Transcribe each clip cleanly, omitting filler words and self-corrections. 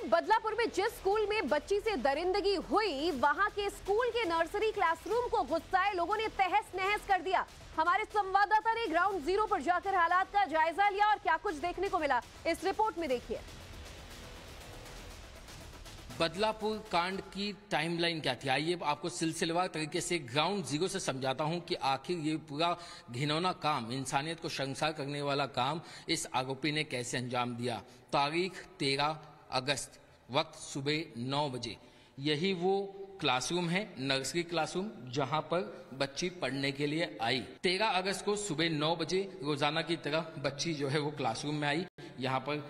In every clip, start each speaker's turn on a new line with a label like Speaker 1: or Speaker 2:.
Speaker 1: बदलापुर में जिस स्कूल में बच्ची से दरिंदगी हुई, वहां के स्कूल के नर्सरी क्लासरूम को गुस्साए लोगों ने तहस नहस कर दिया। हमारे संवाददाता ने ग्राउंड जीरो पर जाकर हालात का जायजा लिया और क्या कुछ देखने को मिला, इस रिपोर्ट में देखिए।
Speaker 2: बदलापुर कांड की टाइमलाइन क्या थी, आइए आपको सिलसिलेवार तरीके से ग्राउंड जीरो से समझाता हूं कि आखिर ये पूरा घिनौना काम, इंसानियत को शर्मसार करने वाला काम इस आरोपी ने कैसे अंजाम दिया। तारीख 13 अगस्त, वक्त सुबह 9 बजे। यही वो क्लासरूम है, नर्सरी क्लासरूम, जहां पर बच्ची पढ़ने के लिए आई। 13 अगस्त को सुबह 9 बजे रोजाना की तरह बच्ची जो है वो क्लासरूम में आई। यहाँ पर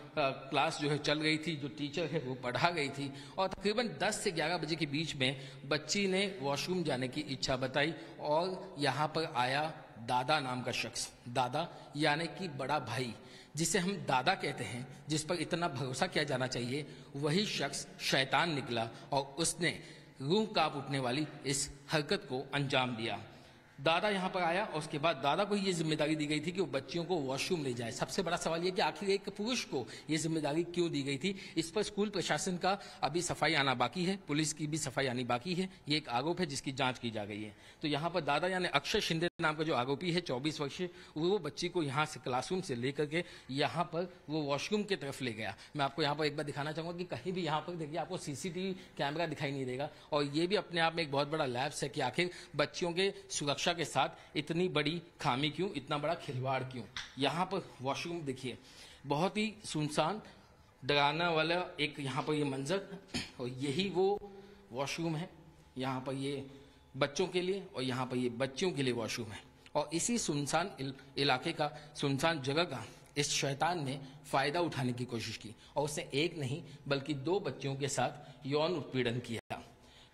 Speaker 2: क्लास जो है चल रही थी, जो टीचर है वो पढ़ा गई थी और तकरीबन 10 से 11 बजे के बीच में बच्ची ने वॉशरूम जाने की इच्छा बताई और यहाँ पर आया दादा नाम का शख्स। दादा यानी कि बड़ा भाई, जिसे हम दादा कहते हैं, जिस पर इतना भरोसा किया जाना चाहिए, वही शख्स शैतान निकला और उसने रूह कांप उठने वाली इस हरकत को अंजाम दिया। दादा यहाँ पर आया और उसके बाद दादा को ये जिम्मेदारी दी गई थी कि वो बच्चियों को वॉशरूम ले जाए। सबसे बड़ा सवाल ये कि आखिर एक पुरुष को ये जिम्मेदारी क्यों दी गई थी। इस पर स्कूल प्रशासन का अभी सफाई आना बाकी है, पुलिस की भी सफाई आनी बाकी है। ये एक आरोप है जिसकी जांच की जा गई है। तो यहाँ पर दादा यानी अक्षय शिंदे नाम का जो आरोपी है, 24 वर्षीय, वो बच्ची को यहाँ से क्लासरूम से लेकर के यहाँ पर वो वॉशरूम की तरफ ले गया। मैं आपको यहाँ पर एक बार दिखाना चाहूंगा कि कहीं भी यहाँ पर देखिए आपको सीसीटीवी कैमरा दिखाई नहीं देगा और ये भी अपने आप में एक बहुत बड़ा लैप्स है कि आखिर बच्चियों के सुरक्षा के साथ इतनी बड़ी खामी क्यों, इतना बड़ा खिलवाड़ क्यों। यहाँ पर वॉशरूम देखिए, बहुत ही सुनसान, डराने वाला एक यहाँ पर ये मंजर, और यही वो वॉशरूम है। यहाँ पर ये बच्चों के लिए और यहाँ पर ये बच्चियों के लिए वॉशरूम है। और इसी सुनसान इलाके का, सुनसान जगह का इस शैतान ने फायदा उठाने की कोशिश की और उसने एक नहीं बल्कि 2 बच्चियों के साथ यौन उत्पीड़न किया।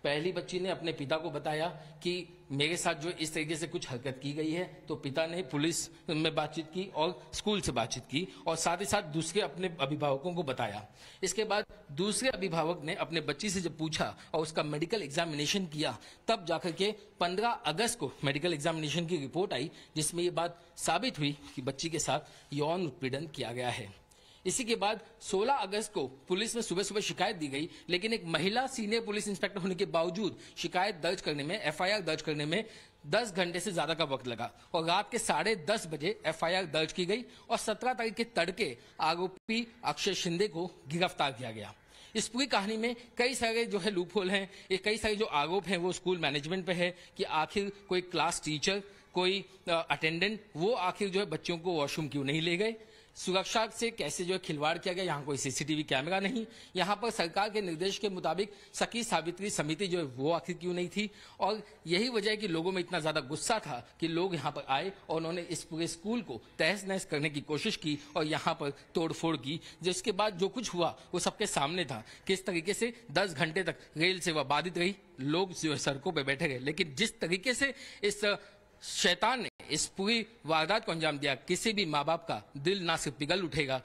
Speaker 2: पहली बच्ची ने अपने पिता को बताया कि मेरे साथ जो इस तरीके से कुछ हरकत की गई है, तो पिता ने पुलिस में बातचीत की और स्कूल से बातचीत की और साथ ही साथ दूसरे अपने अभिभावकों को बताया। इसके बाद दूसरे अभिभावक ने अपने बच्ची से जब पूछा और उसका मेडिकल एग्जामिनेशन किया, तब जाकर के 15 अगस्त को मेडिकल एग्जामिनेशन की रिपोर्ट आई, जिसमें ये बात साबित हुई कि बच्ची के साथ यौन उत्पीड़न किया गया है। इसी के बाद 16 अगस्त को पुलिस में सुबह सुबह शिकायत दी गई, लेकिन एक महिला सीनियर पुलिस इंस्पेक्टर होने के बावजूद शिकायत दर्ज करने में, एफआईआर दर्ज करने में 10 घंटे से ज्यादा का वक्त लगा और रात के 10:30 बजे एफआईआर दर्ज की गई और 17 तारीख के तड़के आरोपी अक्षय शिंदे को गिरफ्तार किया गया। इस पूरी कहानी में कई सारे जो है लूपहोल हैं, ये कई सारे जो आरोप हैं वो स्कूल मैनेजमेंट पे है कि आखिर कोई क्लास टीचर, कोई अटेंडेंट, वो आखिर जो है बच्चों को वॉशरूम क्यों नहीं ले गए, सुरक्षा से कैसे जो है खिलवाड़ किया गया, यहाँ कोई सीसीटीवी कैमरा नहीं, यहाँ पर सरकार के निर्देश के मुताबिक सखी सावित्री समिति जो है वो आखिर क्यों नहीं थी। और यही वजह है कि लोगों में इतना ज्यादा गुस्सा था कि लोग यहाँ पर आए और उन्होंने इस पूरे स्कूल को तहस नहस करने की कोशिश की और यहाँ पर तोड़फोड़ की। जिसके बाद जो कुछ हुआ वो सबके सामने था, किस तरीके से 10 घंटे तक रेल सेवा बाधित रही, लोग जो है सड़कों पर बैठे रहे, लेकिन जिस तरीके से इस शैतान ने इस पूरी वारदात को अंजाम दिया, किसी भी माँ बाप का दिल ना सिर्फ पिघल उठेगा